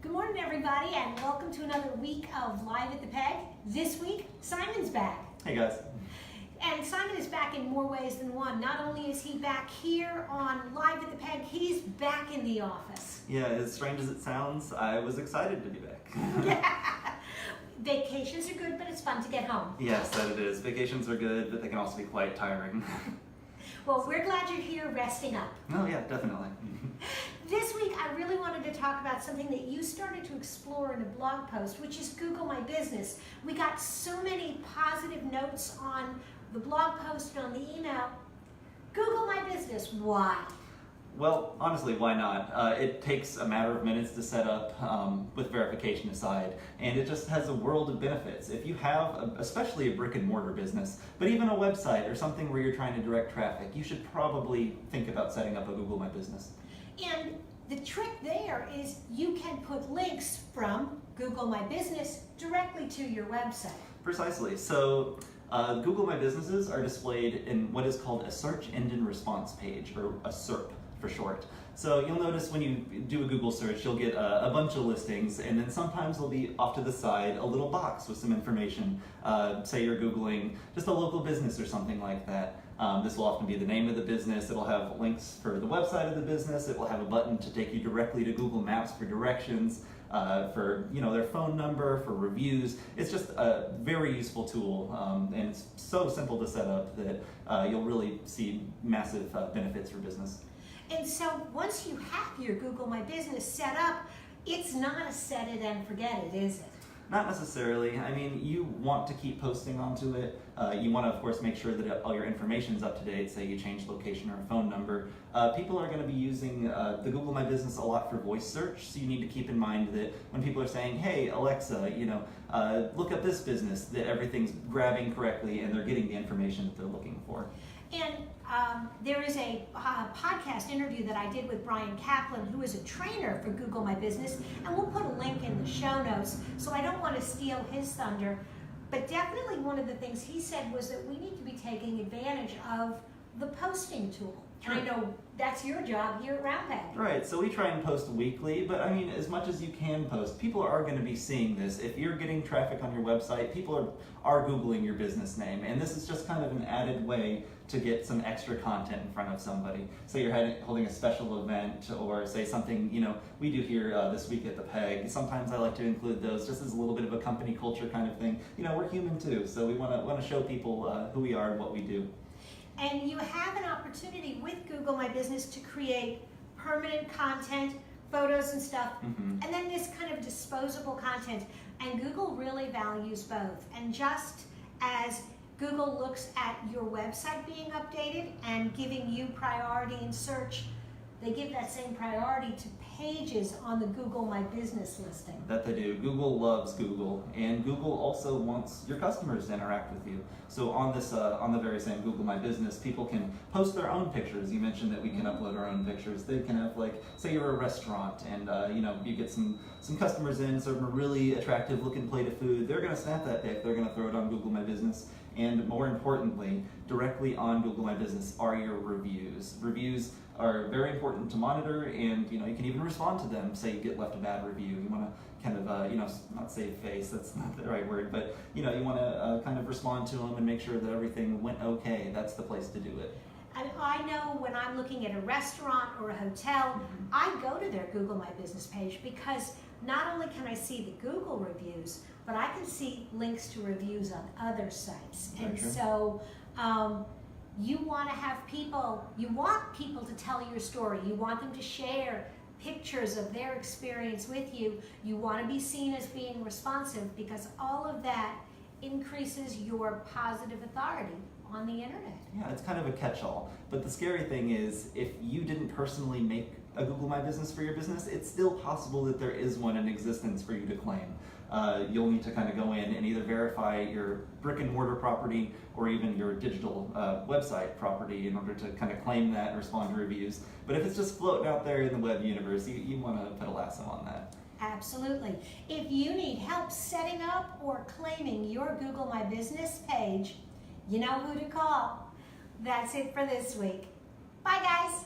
Good morning, everybody, and welcome to another week of Live at the Peg. This week, Simon's back. Hey guys. And Simon is back in more ways than one. Not only is he back here on Live at the Peg, he's back in the office. Yeah, as strange as it sounds, I was excited to be back. Yeah. Vacations are good, but it's fun to get home. Yes, that it is. Vacations are good, but they can also be quite tiring. Well, we're glad you're here resting up. Oh yeah, definitely. This week, I really wanted to talk about something that you started to explore in a blog post, which is Google My Business. We got so many positive notes on the blog post and on the email. Google My Business, why? Well, honestly, why not? It takes a matter of minutes to set up with verification aside, and it just has a world of benefits. If you have, especially a brick and mortar business, but even a website or something where you're trying to direct traffic, you should probably think about setting up a Google My Business. And the trick there is you can put links from Google My Business directly to your website. Precisely. So Google My Businesses are displayed in what is called a search engine response page, or a SERP for short. So you'll notice when you do a Google search, you'll get a bunch of listings, and then sometimes there'll be off to the side a little box with some information. Say you're Googling just a local business or something like that. This will often be the name of the business. It'll have links for the website of the business. It will have a button to take you directly to Google Maps for directions, for their phone number, for reviews. It's just a very useful tool, and it's so simple to set up that you'll really see massive benefits for business. And so once you have your Google My Business set up, it's not a set it and forget it, is it? Not necessarily. I mean, you want to keep posting onto it. You want to, of course, make sure that all your information is up to date. Say you change location or phone number. People are going to be using the Google My Business a lot for voice search, so you need to keep in mind that when people are saying, "Hey Alexa, look up this business," that everything's grabbing correctly and they're getting the information that they're looking for. And there is a podcast interview that I did with Brian Kaplan, who is a trainer for Google My Business, and we'll put a link in the show notes, so I don't want to steal his thunder. But definitely one of the things he said was that we need to be taking advantage of the posting tool. Sure. And I know that's your job here at Roundpeg. Right, so we try and post weekly, but I mean, as much as you can post, people are going to be seeing this. If you're getting traffic on your website, people are Googling your business name, and this is just kind of an added way to get some extra content in front of somebody. So you're holding a special event, or say something, we do here this week at the Peg. Sometimes I like to include those just as a little bit of a company culture kind of thing. We're human too, so we want to show people who we are and what we do. And you have an opportunity with Google My Business to create permanent content, photos and stuff, and then this kind of disposable content. And Google really values both. And just as Google looks at your website being updated and giving you priority in search, they give that same priority to pages on the Google My Business listing. That they do. Google loves Google, and Google also wants your customers to interact with you. So on this, on the very same Google My Business, people can post their own pictures. You mentioned that we can upload our own pictures. They can have, say you're a restaurant, and you get some customers in, serve them a really attractive looking plate of food. They're going to snap that pic. They're going to throw it on Google My Business. And more importantly, directly on Google My Business are your reviews. Reviews are very important to monitor, and you can even respond to them. Say you get left a bad review, you want to kind of not save face, that's not the right word, but you want to kind of respond to them and make sure that everything went okay. That's the place to do it. And I know when I'm looking at a restaurant or a hotel, I go to their Google My Business page because not only can I see the Google reviews, but I can see links to reviews on other sites. And so you want to have you want people to tell your story. You want them to share pictures of their experience with you. You want to be seen as being responsive, because all of that increases your positive authority on the internet. Yeah, it's kind of a catch-all. But the scary thing is, if you didn't personally make a Google My Business for your business, it's still possible that there is one in existence for you to claim. You'll need to kind of go in and either verify your brick and mortar property or even your digital website property in order to kind of claim that and respond to reviews. But if it's just floating out there in the web universe, you want to put a lasso on that. Absolutely. If you need help setting up or claiming your Google My Business page, you know who to call. That's it for this week. Bye, guys.